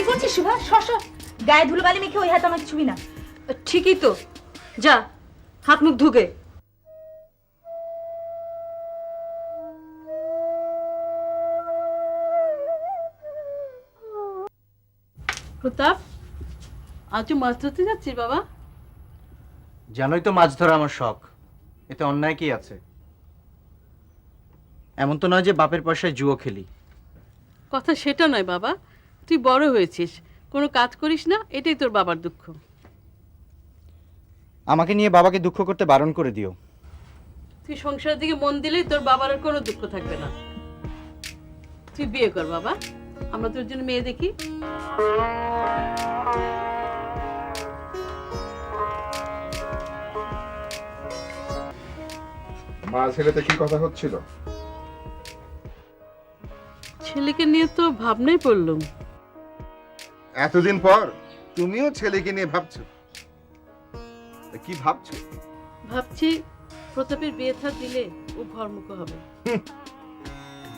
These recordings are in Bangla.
করছিস শুভা? সর সর, গায়ে ধুলোবালি মেখে ওই হাত আমাকে ছুবি না। ঠিকই তো, যা হাত মুখ ধুকে। প্রতাপ, আজও মাছ ধরতে যাচ্ছিস বাবা? জানোই তো মাছ ধরা আমার শখ, এতে অন্যায় কি আছে? এমন তো নয় যে বাপের পয়সায় জুয়ো খেলি। কথা সেটা নয় বাবা, তুই বড় হয়েছিস, কোনো কাজ করিস না, এটাই তোর বাবার দুঃখ। আমাকে নিয়ে বাবাকে দুঃখ করতে বারণ করে দিও। তুই সংসারের দিকে মন দিলেই তোর বাবার আর কোনো দুঃখ থাকবে না। তুই বিয়ে কর বাবা, আমরা তোর জন্য মেয়ে দেখি। মা ছেলেতে কি কথা হচ্ছিল? ছেলেকে নিয়ে তো ভাবনাই পড়লুম। এতদিন পর তুমিও ছেলেকে নিয়ে ভাবছো? কি ভাবছো? ভাবছি প্রতাপের বিয়ে থা দিলে ও ঘরমুখ হবে।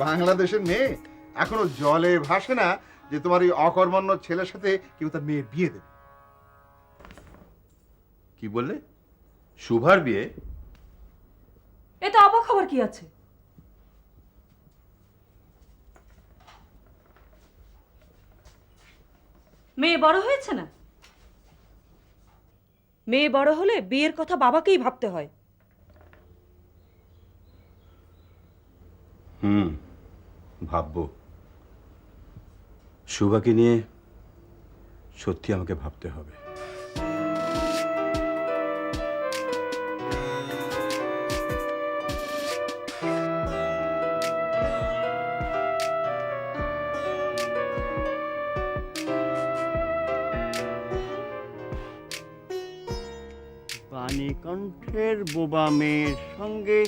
বাংলাদেশের মেয়ে এখনো জলে ভাসে না যে তোমার এই অকর্মণ্য ছেলের সাথে কেউ তার মেয়ের বিয়ে দেবে। কি বললে? শুভার বিয়ে? এতে অবাক খবর কি আছে? মেয়ে বড় হয়েছে না? মেয়ে বড় হলে বিয়ের কথা বাবাকেই ভাবতে হয়। ভাববো। শুভাকে নিয়ে সত্যি আমাকে ভাবতে হবে। বাণীকণ্ঠের বোবা মেয়ের সঙ্গে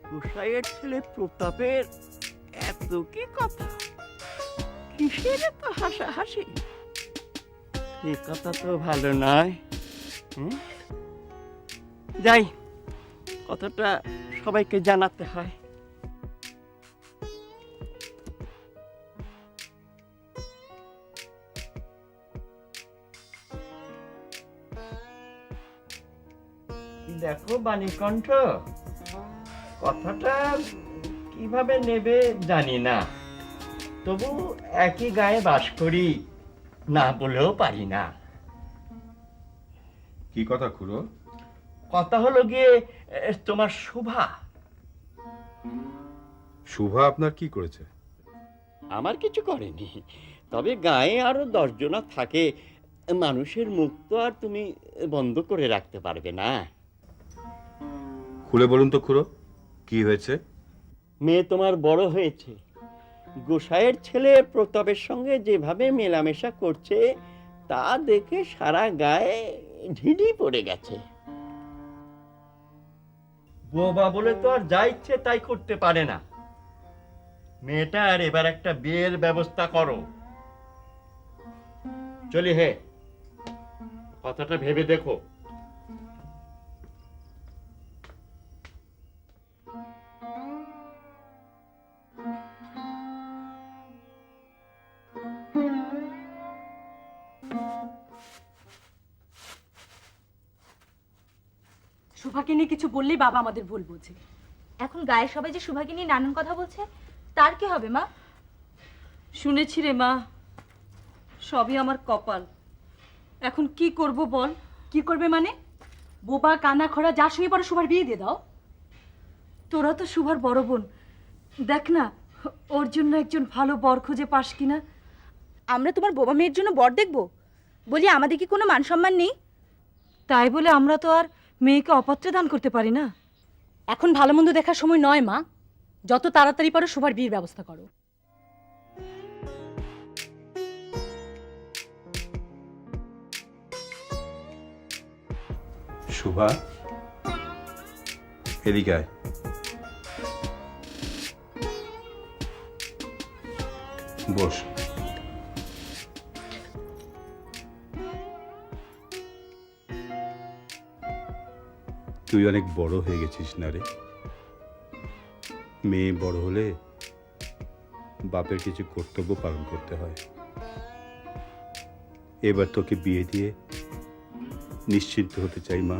গোসাইয়ের ছেলে প্রতাপের এত কি কথা? কিসের এত হাসাহাসি? এ কথা তো ভালো নয়। যাই, কথাটা সবাইকে জানাতে হয়। দেখো বাণীকণ্ঠ, কথাটা কিভাবে নেবে জানি না, তবু একই গায়ে বাস করি, না বলেও পারি না। কি কথা খুড়ো? কথা হলো গিয়ে তোমার শোভা। শুভা আপনার কি করেছে? আমার কিছু করেনি, তবে গায়ে আরো 10 জন থাকে, মানুষের মুখ তো আর তুমি বন্ধ করে রাখতে পারবে না। খুলে বলুন তো খুড়ো, কি হয়েছে? মেয়ে তোমার বড় হয়েছে, গোসাইয়ের ছেলে প্রতাপের সঙ্গে যেভাবে মেলামেশা করছে তা দেখে সারা গায়ে ঢিঢি পড়ে গেছে। বোবা বলে তো আর যা ইচ্ছে তাই করতে পারে না। মেয়েটার এবার একটা বিয়ের ব্যবস্থা করো। চলি হে, কথাটা ভেবে দেখো। শুভাকে নিয়ে কিছু বললেই বাবা আমাদের ভুল বোঝে। এখন গায়ের সবাই যে শুভাকে নিয়ে নানান কথা বলছে, তার কি হবে মা? শুনেছি রে মা, সবই আমার কপাল। এখন কি করব বল? কি করবে মানে? বোবা কানা খোড়া যার সঙ্গে পরে শুভার বিয়ে দিয়ে দাও। তোরা তো শুভার বড় বোন, দেখ না ওর জন্য একজন ভালো বর খুঁজে পাস কিনা। আমরা তোমার বোবা মেয়ের জন্য বর দেখবো? বলি আমাদের কি কোনো মান সম্মান নেই? তাই বলে আমরা তো আর মেয়েকে অপাত্রে দান করতে পারি না। এখন ভালো মন্দ দেখার সময় নয় মা, যত তাড়াতাড়ি পারো শুভার বিয়ের ব্যবস্থা করো। শুভা, এদিকে আয়। বস। তুই অনেক বড় হয়ে গেছিস না রে? মেয়ে বড় হলে বাপের কিছু কর্তব্য পালন করতে হয়। এবার তোকে বিয়ে দিয়ে নিশ্চিন্ত হতে চাই মা।